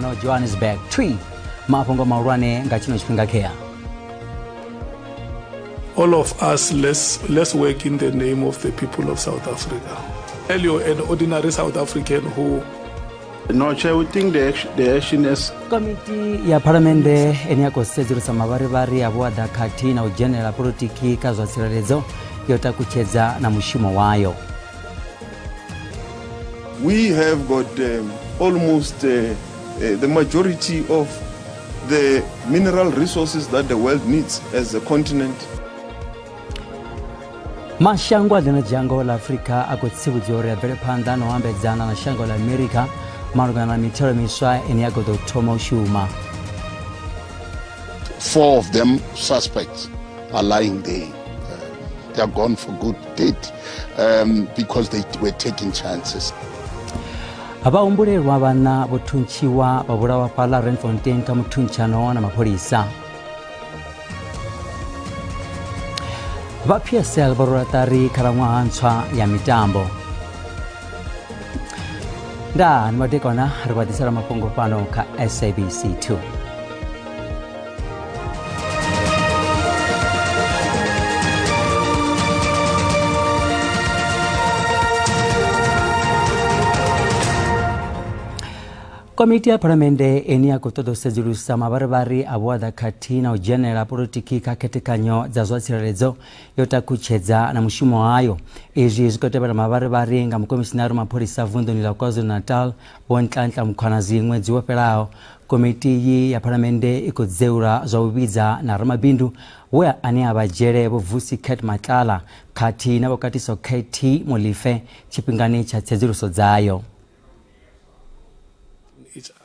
fano Johannesburg 3 Mafhungo maurane ngachino chipinga kea. All of us, let's work in the name of the people of South Africa. Tell you an ordinary South African who no, we think the action is Committee ya Parliamentary eniako sezuru samabaribari abuada kati na ujenera politiki kazwa siralezo yota kucheza na mushimo wayo. We have got almost the majority of the mineral resources that the world needs as a continent. Mashangwa dina jango la Afrika akotsibu ziore vele panda no ambe zana na shango la Amerika marugana mitero miswa eniago do Tomo Shuma. 4 of them suspects are lying there. They are gone for good deed because they were taking chances. Abaumbure rwabana botunchiwa baburawa pala Renfontaine kamutunchano na mapolisa. PSL baruratari karamwa answa ya mitambo. Da nwadekona rwadisara mapungo pano ka SABC 2. Komiti ya Parliamentary enia kutodo sejurusa mabarabari abuada kati na ujenera politiki kaketekanyo za zwasiralezo yota kucheza na mushimo wayo. Ezi zikoteba na mabarabari nga mkomisinaru mapolisa vundo nila KwaZulu Natal bontlantla mkwanazi mwezi wapelao. Komiti yi ya Parliamentary ikuzeura zaubiza na ramabindu wea ania bajere bovusi Kate Matala kati na wakati so Kate Molife chipingani cha sejuruso zayo.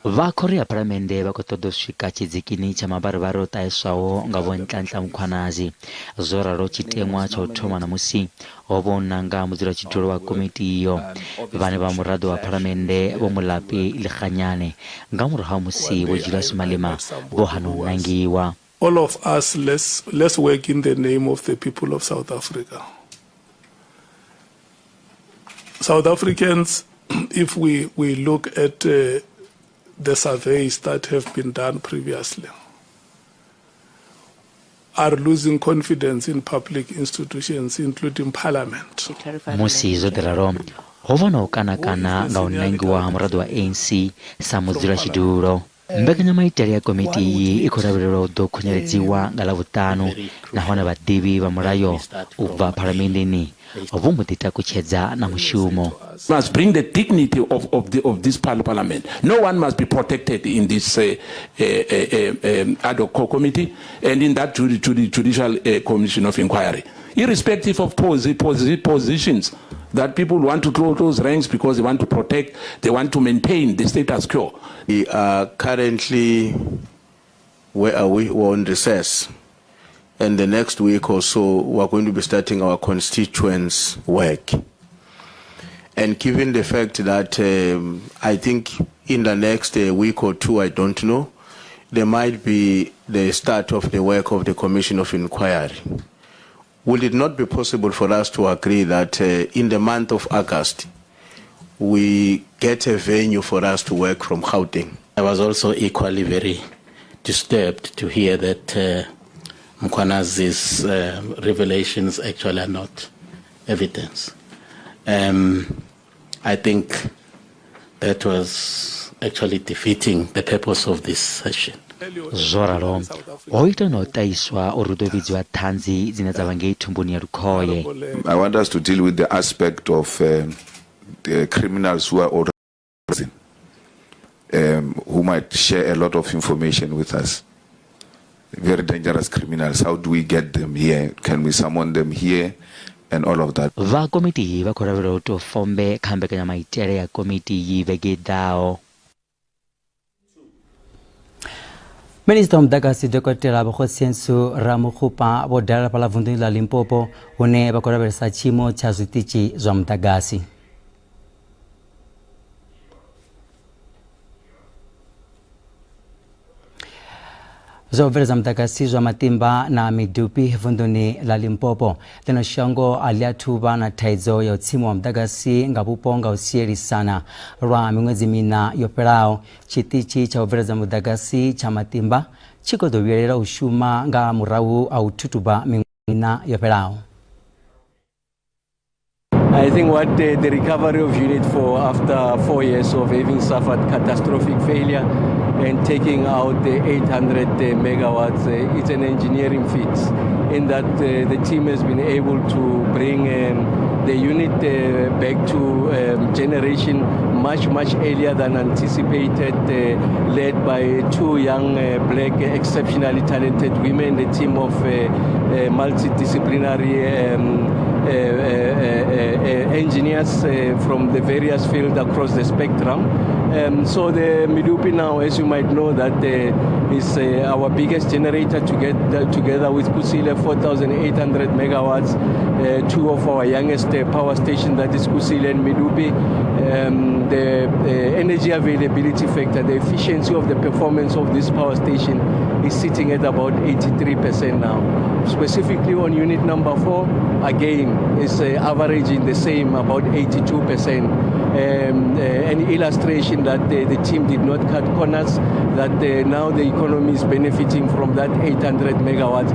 Vakori ya Parliamentary bakotodoshika chizikini cha mabarabaro taeswawo ngabontlantla mkwanazi zora ro chitemwa cha utoma na musi obonanga muzira chitoro wa komiti iyo bane ba murado wa Parliamentary bomulapi ilkhanyane ngamurha musi wojilasi malema bohanu nangiwa. all of us, let's work in the name of the people of South Africa. South Africans, if we look at the surveys that have been done previously, are losing confidence in public institutions, including Parliament. Musi zodraro hovono kana nga unengiwa murado wa ANC samuzira shiduro mbeganya maitari ya komiti ikorabiro do kunyereziwa ngalavutano na hona badibi bamurayo uva Parliamentary obumutita kucheza na mushumo. Must bring the dignity of this parliament. No one must be protected in this ad hoc committee and in that judicial commission of inquiry, irrespective of positions that people want to close ranks because they want to protect, they want to maintain the status quo. We are currently we're on recess. And the next week or so, we're going to be starting our constituents' work. And given the fact that I think in the next week or two, I don't know, there might be the start of the work of the Commission of Inquiry. Will it not be possible for us to agree that in the month of August, we get a venue for us to work from Gauteng? I was also equally very disturbed to hear that Mkwanazi's revelations actually are not evidence. I think that was actually defeating the purpose of this session. Zoraro oito no taiswa orudovizwa tanzi zinazavange tumbuni ya rukoye. I want us to deal with the aspect of the criminals who are already who might share a lot of information with us. Very dangerous criminals. How do we get them here? Can we summon them here? And all of that. Va committee va korabero to fombe kambe kanya maitere ya committee vegedao. Minister Mdagasi Dokotela Bokhosensu Ramukhupa bodala pala vundi la Limpopo one va korabero sa chimo cha zutichi zwa Mdagasi. Zovereza mtakasi zwa matimba na Medupi vunduni la Limpopo. Lino shongo aliatuba na taizo ya utsimu wa mtakasi ngapuponga usieri sana. Rwa mingwezi mina yoperao chitichi cha overeza mtakasi cha matimba chiko dovyerera ushuma nga murau au tutuba mina yoperao. I think what the recovery of Unit 4 after 4 years of having suffered catastrophic failure and taking out the 800 megawatts, it's an engineering feat in that the team has been able to bring the unit back to generation much earlier than anticipated, led by two young black exceptionally talented women, the team of multidisciplinary engineers from the various fields across the spectrum. So the Medupi now, as you might know, that is our biggest generator together with Kusile, 4,800 megawatts, two of our youngest power stations, that is Kusile and Medupi. The energy availability factor, the efficiency of the performance of this power station is sitting at about 83% now. Specifically on unit number 4, again, is averaging the same, about 82%. An illustration that the team did not cut corners, that now the economy is benefiting from that 800 megawatts.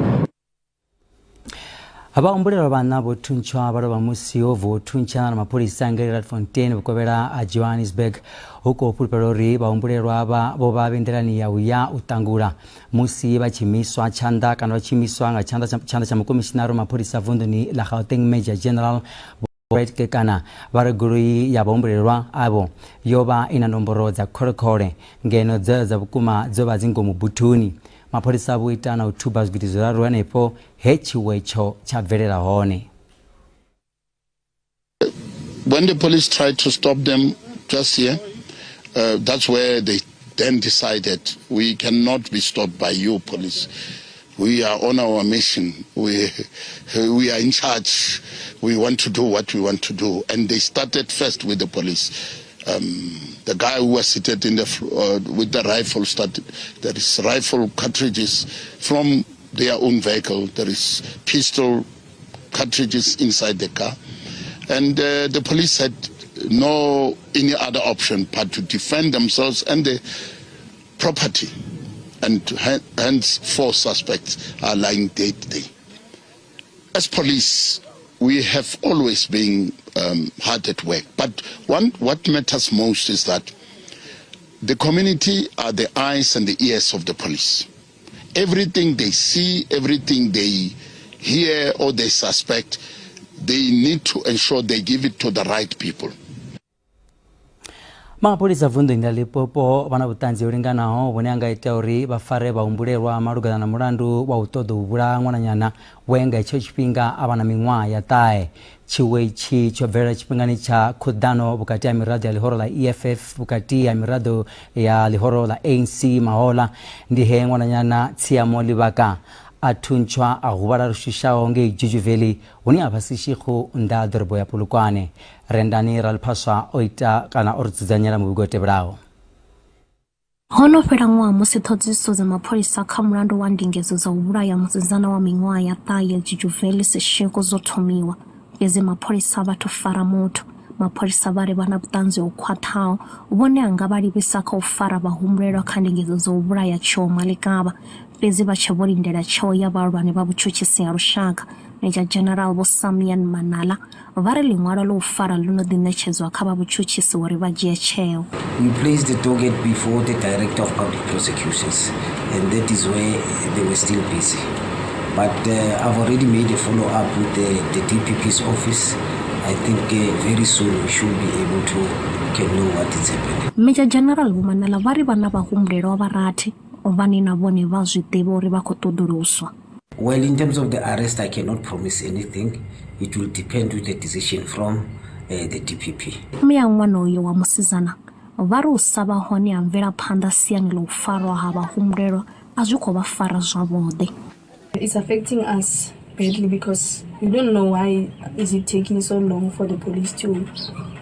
Abaombulero bana botunchwa baroba musio votuncha na mapolisa ngeri Fontaine bukobera a Johannesburg huko pulperori baombulero aba boba benderani ya uya utangura musi bachimiswa chanda kana bachimiswa nga chanda cha mkomishinaro mapolisa vunduni la Gauteng Major General Right kekana baraguri ya baombulero abo yoba ina nomboro za korekore ngeno za bukuma zoba zingo mubutuni mapolisa buita na utuba zgitizo ruanepo hechiwecho chaverera hone. When the police tried to stop them just here, that's where they then decided we cannot be stopped by you, police. We are on our mission. We are in charge. We want to do what we want to do. And they started first with the police. The guy who was seated in the with the rifle started. There is rifle cartridges from their own vehicle. There is pistol cartridges inside the car, and the police had no any other option but to defend themselves and the property. And hence 4 suspects are lying dead there. As police, we have always been hard at work. But what matters most is that the community are the eyes and the ears of the police. Everything they see, everything they hear or they suspect, they need to ensure they give it to the right people. Mapolisa vundo inda Limpopo bana butanzi uringana ho bonanga iteori bafare baumbulerwa marugana na murandu wa utodo ubura ngwana nyana wenga icho chipinga abana mingwa ya tae chiwechi chovera chipingani cha kudano bukati ya mirado ya lihoro la EFF bukati ya mirado ya lihoro la ANC mahola ndihe ngwana nyana tia moli baka atunchwa agubara rushisha onge jujuveli uni abasishiku nda derbo ya pulukwane rendani ralpaswa oita kana ortuzanyara mubigote brao hono perangwa musithodziso za mapolisa kamurando wandingezo za ubura ya muzizana wa mingwa ya taye jujuveli sesheko zothomiwa beze mapolisa batofara moto mapolisa bare bana butanze ukwatao ubone angabari bisaka ufara bahumrera kandi ngezo za ubura ya choma likaba beze bachabori ndera choya barwane babuchuchisi ya rushaka Major General Bosamian Manala vare lingwara lo ufara luno dinechezwa akaba buchuchisi wari bagiye cheo. We placed the target before the Director of Public Prosecutions, and that is where they were still busy. But I've already made a follow-up with the DPP's office. I think very soon we should be able to know what is happening. Major General Manala vari bana bahumrero abarati obani na bone bazwitebo ori bakotodoroswa. Well, in terms of the arrest, I cannot promise anything. It will depend on the decision from the DPP. Mia ngwano yo wa musizana varu usaba honi amvera panda siang lo faro haba humrero azuko bafara zwabode. It's affecting us badly because we don't know why is it taking so long for the police to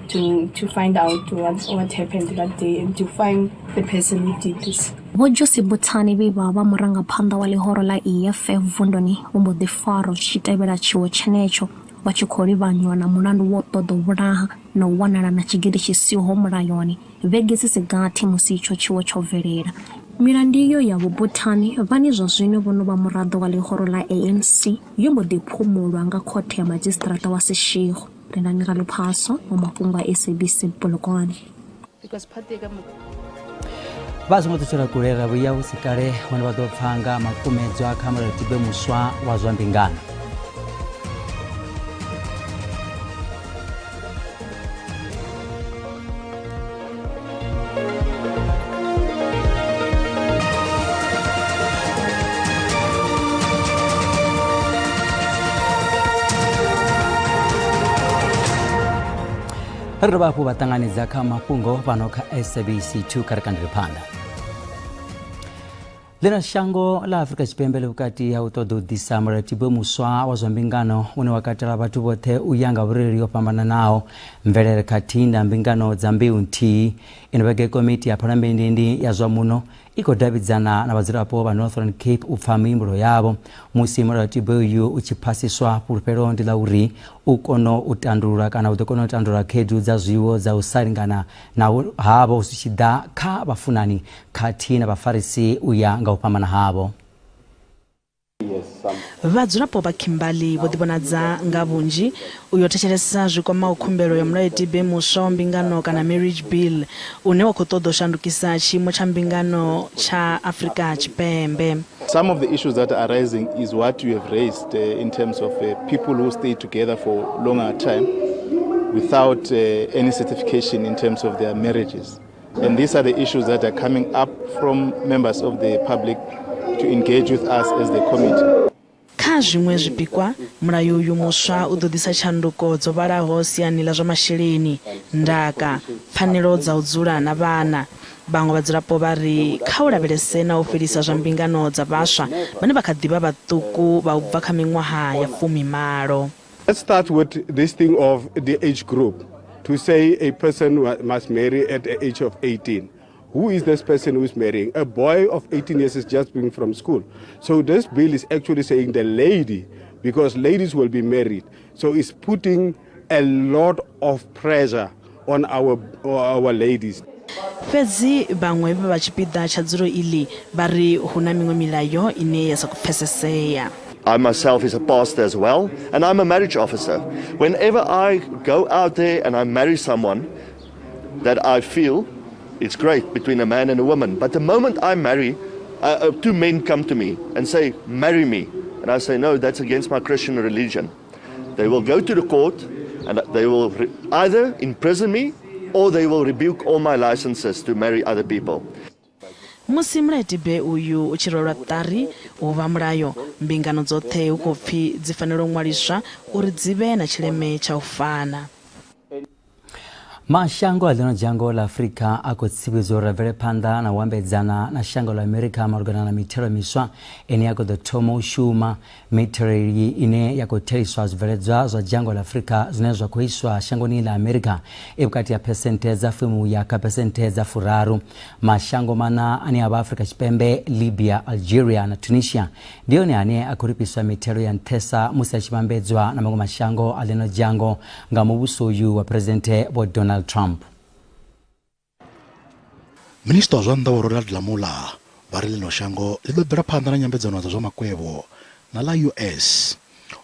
to find out what happened that day and to find the person who did this. Bojosi Butani Baba Muranga Panda Walihoro la EFF Vundoni, Umbo de Faro, Chitebera Chiwo Chenecho, Wachukori Banyona, Mulandu Woto do Buraha, no one na Chigirishi Siu Homerayoni, Vegas is a gati Musicho Chiwo Choverera. Mirandiyo ya Butani, Vani Zosino Bonoba Murado Walihoro la ANC, Yumbo de Pumo Ranga Kote Magistrata was a sheikh, Renani Paso, Mafhungo SABC Polokoni. Because Bazi motochora kurera buya usikare wana badopanga makumezo akamara tibe muswa wazwa mbingano. Rabapu batanganiza ka Mafhungo panoka SABC 2 karakandiri panda. Lena shango la Afrika Chipembele ukati ya utodo disamara tibe muswa wazwa mbingano une wakatala batu bote uyanga bureri opambana nao mvelere katinda mbingano zambiu nti inabage komiti ya Parliamentary ya zwamuno iko Davidzana na wazirapo wa Northern Cape ufamimbro yabo musimura tibeyu uchipasiswa pulpero ndila uri ukono utandura kana utokono utandura kedu za zuiwo za usaringana na habo usuchida ka bafunani katina bafarisi uyanga upamana habo. Vadzulapo bakimbali vodibonadza ngabunji uyotecheresa zvikoma ukhumbelo ya mulaiti be muswa mbingano kana marriage bill une wakotodo shandukisa chimo cha mbingano cha Afrika Chipembe. Some of the issues that are arising is what you have raised in terms of people who stay together for longer time without any certification in terms of their marriages. And these are the issues that are coming up from members of the public to engage with us as the committee. Kazhimwe zvipikwa mulayo uyu muswa udodisa chanduko dzovalaho siyanila zwa masheleni ndaka pfanelo dza udzula na vana bamwe vadzirapo vari khaulavhelese na ufilisa zwa mbingano dza vaswa vane vakadiva vatuku va ubva kha miṅwaha ya 10. Let's start with this thing of the age group. To say a person must marry at the age of 18. Who is this person who is marrying? A boy of 18 years is just being from school. So this bill is actually saying the lady, because ladies will be married. So it's putting a lot of pressure on our ladies. Fedzi bamwe vachipida chadzuro ili bari huna miṅwe milayo ine yasa kupfeseseya. I myself is a pastor as well, and I'm a marriage officer. Whenever I go out there and I marry someone that I feel it's great between a man and a woman, but the moment I marry, two men come to me and say, marry me. And I say, no, that's against my Christian religion. They will go to the court and they will either imprison me or they will rebuke all my licenses to marry other people. Musi mulaiti be uyu uchirolwa tari uva mulayo mbingano dzothe ukopfi dzifanira ṅwaliswa uri dzive na chileme cha ufana. Mashango alino jango la Afrika ako tsibizora vele panda na wambedzana na shango la Amerika marugana na mitero miswa ene yako the tomo shuma mitero ine yako teriswa zveledzwa za jango la Afrika zinezwa kuhiswa shango ni la Amerika ebukati ya pesenteza fimu ya ka pesenteza furaru mashango mana ani aba Afrika Chipembe, Libya, Algeria na Tunisia ndio ni ane akuripiswa mitero ya ntesa musa chimambedzwa na mango mashango alino jango ngamubuso yu wa presidente wa Donald Trump. Minister wa Ndaworo la Dlamula varile no shango libebera phanda na nyambedzano za makwebo na la US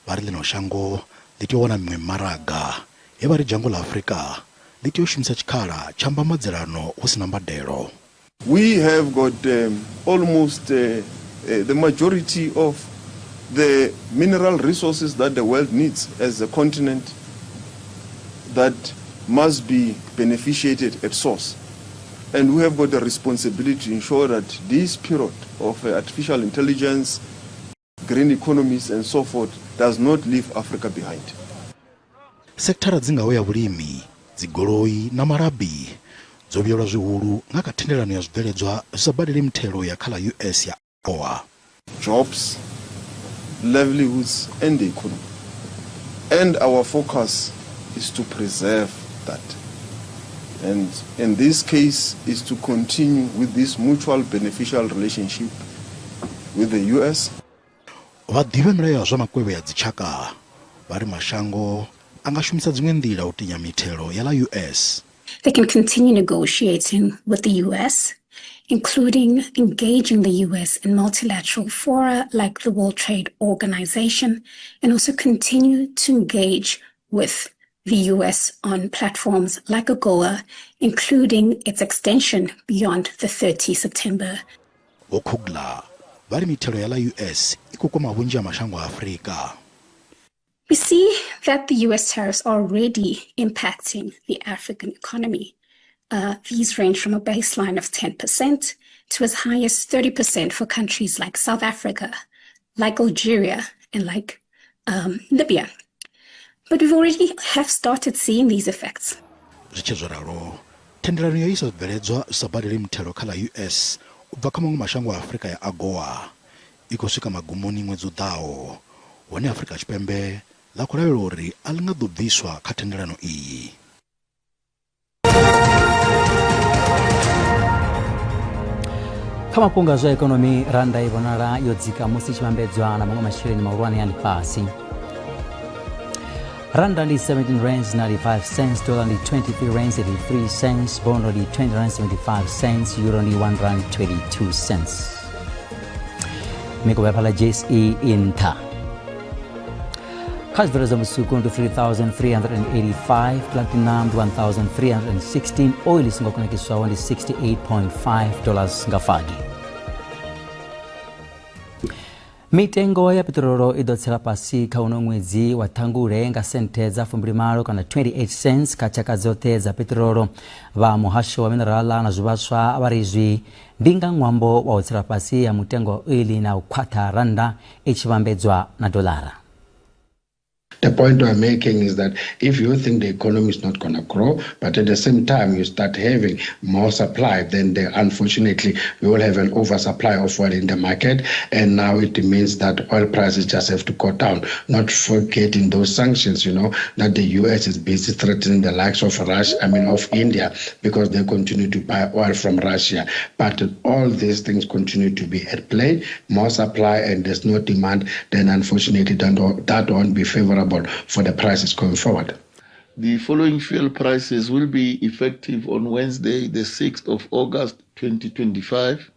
varile no shango litiona mwe maraga evari jango la Afrika litio shimisa chikhala chamba madzerano usina mbadelo. We have got almost the majority of the mineral resources that the world needs as a continent that must be beneficiated at source. And we have got the responsibility to ensure that this period of artificial intelligence, green economies and so forth does not leave Africa behind. Sektara dzingawo ya bulimi, dzigoloi na marabi zobyola zwihulu ngakathendelano ya zwibveledzwa zisabadile mthelo ya khala US ya OA. Jobs, livelihoods and the economy. And our focus is to preserve that. And in this case is to continue with this mutual beneficial relationship with the US. Vhaḓivhemilayo zwa makwevho ya dzitshaka vha ri mashango a nga shumisa dziṅwe nḓila u tinya mithelo ya ḽa US. They can continue negotiating with the US, including engaging the US in multilateral fora like the World Trade Organization, and also continue to engage with the US on platforms like AGOA, including its extension beyond the 30 September. Okugla vari mithelo ya la US ikukoma vunji ya mashango a Afrika. We see that the US tariffs are already impacting the African economy. These range from a baseline of 10% to as high as 30% for countries like South Africa, like Algeria, and like Libya. But we've already have started seeing these effects. Zwichezwararo, thendelano yo isa bveledzwa sa badeli mithelo kha la US ubva kha maṅwe mashango a Afrika ya AGOA iko swika magumoni ṅwedzi uḓaho, hone Afrika Tshipembe ḽa khou lavhelelwa uri a ḽi nga ḓo ḓiswa kha thendelano iyi. Kha mafhungo a zwa ikonomi, randa i vhonala yo dzika musi tshivhambedzwa na maṅwe masheleni mahulwane a ḽifhasi. Randa ndi 17 rands 95 cents, dollar ndi 23 rands 83 cents, bondo ndi 20 rands 75 cents, euro ndi 1 rand 22 cents. Miko ya pala JSE inta. Kha zvibvedzo musuku ndi 3,385, platinum ndi 1,316, oil isingakonekiswaho ndi $68.5 nga fagi. Mitengo ya petrolo idotsela pasi kha uno ṅwedzi wa Ṱhangule nga sente dza 20 kana 28 cents kha tshaka dzoṱhe dza petrolo. Vha muhasho wa minerala na zwivhaswa vha ri izwi ndi nga ṅwambo wa u tsela pasi ya mutengo wa oil na u khwaṱha randa i tshi vhambedzwa na dolara. The point I'm making is that if you think the economy is not going to grow, but at the same time you start having more supply, then unfortunately we will have an oversupply of oil in the market, and now it means that oil prices just have to go down. Not forgetting those sanctions, that the US is busy threatening the likes of of India, because they continue to buy oil from Russia. But all these things continue to be at play, more supply and there's no demand, then unfortunately that won't be favorable for the prices going forward. The following fuel prices will be effective on Wednesday, the 6th of August 2025.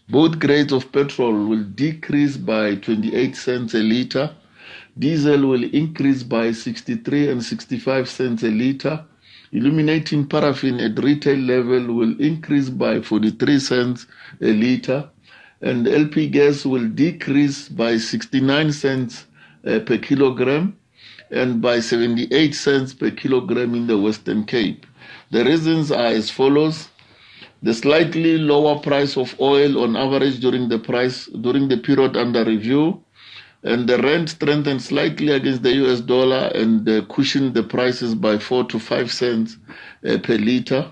Both grades of petrol will decrease by 28 cents a litre. Diesel will increase by 63 and 65 cents a litre. Illuminating paraffin at retail level will increase by 43 cents a litre. And LP gas will decrease by 69 cents per kilogram, and by 78 cents per kilogram in the Western Cape. The reasons are as follows: the slightly lower price of oil on average during the period under review, and the rand strengthened slightly against the US dollar and cushioned the prices by 4 to 5 cents per litre.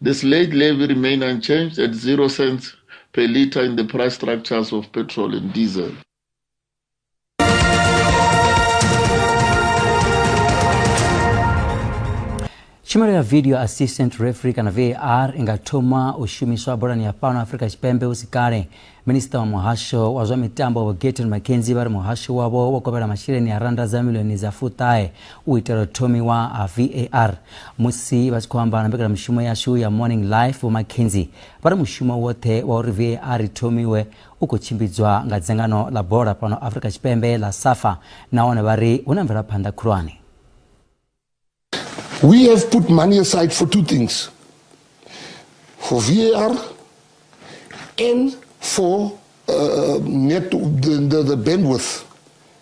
The slate levy remained unchanged at 0 cents per litre in the price structures of petrol and diesel. Tshumelo ya video assistant referee kana VAR ingathoma u shumiswa bolani ya pano Afrika Tshipembe usikale. Minister wa muhasho wa zwa mitambo wa Gaten Mackenzie bari muhasho wabo wakopela masheleni ya randa za milioni za futae u itela thomiwa a VAR. Musi vasikwamba nambekela mshumo ya shu ya Morning Life wa Mackenzie bari mshumo wote wa VAR thomiwe uko chimbidzwa nga dzangano la bola pano Afrika Tshipembe la SAFA naone bari unamvela phanda khulwane. We have put money aside for two things, for VAR and for the bandwidth,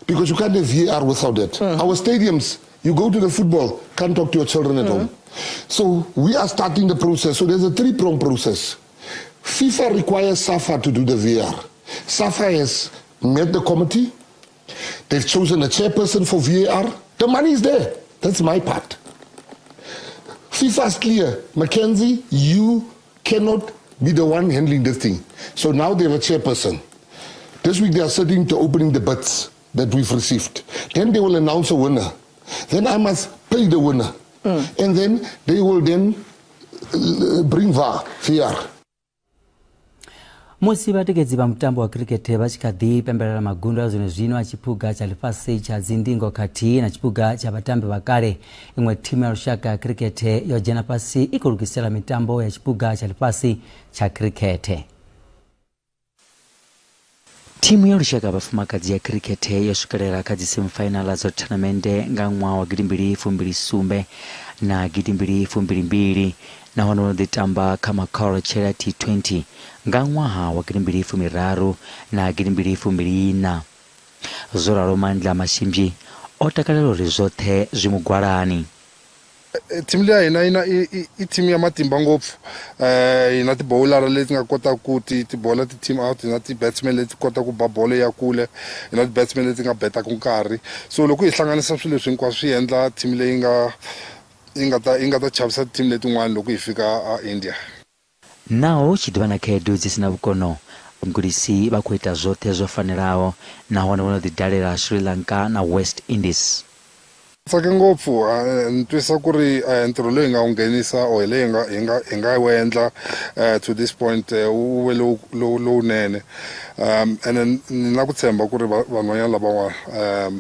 because you can't have VAR without that. Our stadiums, you go to the football, can't talk to your children at home. So we are starting the process. So there's a three-pronged process. FIFA requires SAFA to do the VAR. SAFA has met the committee. They've chosen a chairperson for VAR. The money is there. That's my part. FIFA is clear. Mackenzie, you cannot be the one handling this thing. So now they have a chairperson. This week they are sitting to opening the bids that we've received. Then they will announce a winner. Then I must pay the winner. And then they will then bring VR. Musi batekedzi ba mutambo wa cricket bachikadhi pemberera magundu azino achipuga cha lifasi cha zindingo kati na chipuga cha batambe bakale imwe timu ya Rushaka cricket yojena pasi ikurukisela mitambo ya chipuga cha lifasi cha cricket. Timu ya Rushaka bafuma kazi ya cricket yoshukerera kazi semifinal za tournament ngangwa wa gidimbiri fumbiri sumbe na gidimbiri fumbiri mbiri na hono ditamba kama Coral Charity 20 ngangwa wa gidimbiri fumiraru na gidimbiri fumbiri na zora romandla mashimji otakalero rizote zimugwarani. Timu leyi ina i team ya matimba ngopfu ina ti bowler leti nga kota ku ti bola ti team out ina ti batsmen leti kota ku ba bolo ya kule ina ti batsmen leti nga beta ku nkarhi so loko hi hlanganisa swilo leswi hinkwaswo swi endla team leyi nga ta chavisa team letin'wana loko hi fika India. Nao chidwana kedu zisina bukono ngulisi bakweta zote zofanirawo na wana didalera Sri Lanka na West Indies. Tsaka ngopfu ntwisa ku ri ntirho loyi nga unghenisa o leyi hi nga wendla to this point u we lowunene and na ku tshemba ku ri van'wanyana lavan'wana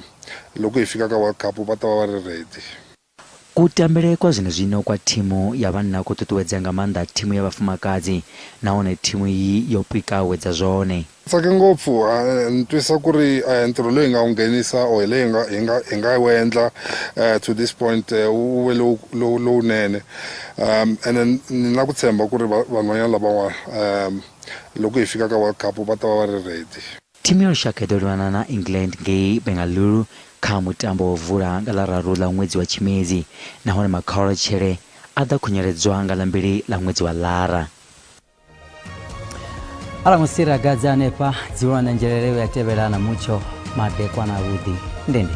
loko hi fika ka World Cup va ta va ri ready. Kutambele kwa zino kwa timu ya vanna kututuwedza nga manda timu ya bafumakazi naone timu yi yopika wedza zone. Tsaka ngopfu ntwisa ku ri ntirho loyi nga unghenisa o leyi hi nga wendla to this point u we lowunene and na ku tshemba ku ri van'wanyana lavan'wana loko hi fika ka World Cup va ta va ri ready. Timu ya Rushaka idolwana na England nge Bengaluru kha mutambo ovula nga lararu la mwezi wa Chimezi na hone makhaolo chere ada kunyeredzwa nga lambiri la mwezi wa Lara. Ala musira gaza nepa ziwa na njerelewe ya tebela na mucho madekwa na udhi ndende.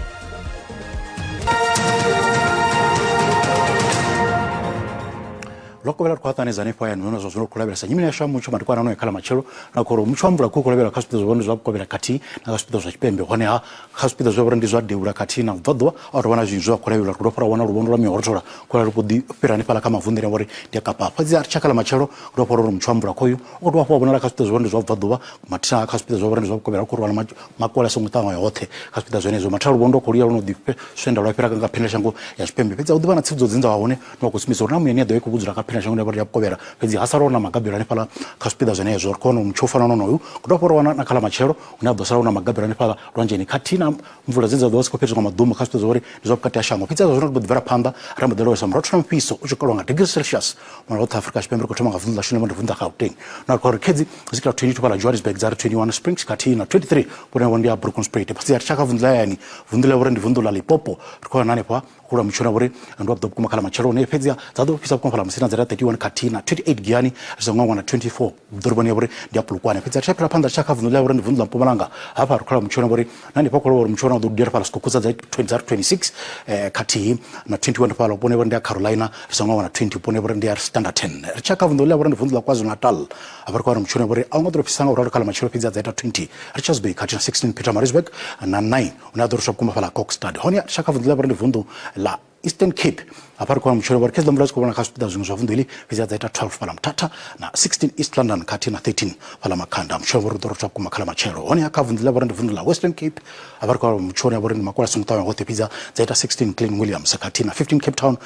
Loko bela kwataniza nepa ya nuna zozuru kulabela sa nyimine yasha mucho madikwa nano yakala machelo na koro mucho ambula kulabela hospital zobondo zobukobela kati na hospital za Chipembe hone ha hospital zobondo zwa deura kati na vodwa wana zinzo kulabela kudopora wana rubondo la miortora kula rupodi pera nepala kama vundire wori dia kapa pazi archakala machelo kudopora mucho ambula koyo odwa ho bona hospital zobondo zwa vodwa matina hospital zobondo zobukobela kuro wana makola somutawa yote hospital zone zo matalo bondo kulia runo dipe swenda lwa pera kanga penela shango ya Chipembe peza udibana tsidzo zinza waone no kusimizo namu yene doye kubuzura kapena shango ne ya kobera pezi hasarona magabira ne pala hospital zone zo kono mchofana nono kudopora wana nakala machelo unabosara una magabira ne pala rwanje ni katina mvula zinza dosko kopeza kwa madumu hospital zore zopkati ashango pizza zo bodvera panda ramba delo sam rotram piso uchikolonga degrees Celsius mwana wa Africa Chipembe kutoma ngavunda shino mwana vunda Gauteng na kwa kezi zikira 22 pala Johannesburg zara 21 Springs katina 23 kuna wandia Broken Spray pasi archaka vundla yani vundla wore ndi vundula lipopo kwa nane pa kula mchona wore ndo abdo kuma kala machelo ne pezia zado pisa kwa pala msina zara 31 katina 28 giani zongwa na 24 durubani wore ndi apulukwane pezia chapela panda chaka vundla wore ndi vundla mpumalanga hapa kula mchona wore nani pa kula wore mchona ndo dira pala skukuza za 26 kati na 21 pala pone wore ndi Carolina zongwa na 20 pone wore ndi Standard 10 chaka vundla wore ndi vundla KwaZulu Natal hapa kwa mchona wore aungadro pisanga wore kala machelo pezia za 20 Richards Bay katina 16 Pietermaritzburg na 9 unadro shopkuma pala Kokstad honia chaka vundla wore ndi vundo la Eastern Cape apart kwa mchoro wa kesi mlazo kwa hospital zunguzo vundili vizia zaita 12 pala Mtata na 16 East London kati na 13 pala Makanda mchoro wa dorota kwa makala machero oni akavundila barani vundila Western Cape apart kwa mchoro wa barani makola sumtawa wote pizza zaita 16 Clean Williams kati na 15 Cape Town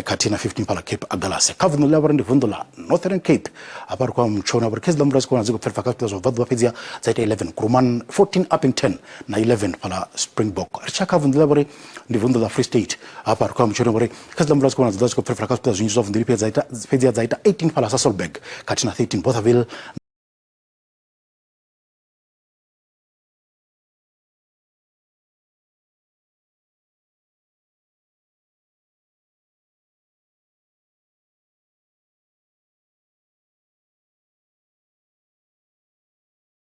kati na 15 pala Cape Agalase kavundila barani vundila Northern Cape apart kwa mchoro wa kesi mlazo kwa ziko perfect hospital of vadwa pizza zaita 11 Kuruman 14 Uppington na 11 pala Springbok archaka vundila barani vundila Free State apart kwa mchoro wa kesi mlazo kwa ziko perfect hospital zunguzo vundili pizza zaita 18 pala Sasolburg kati na 13 Bothaville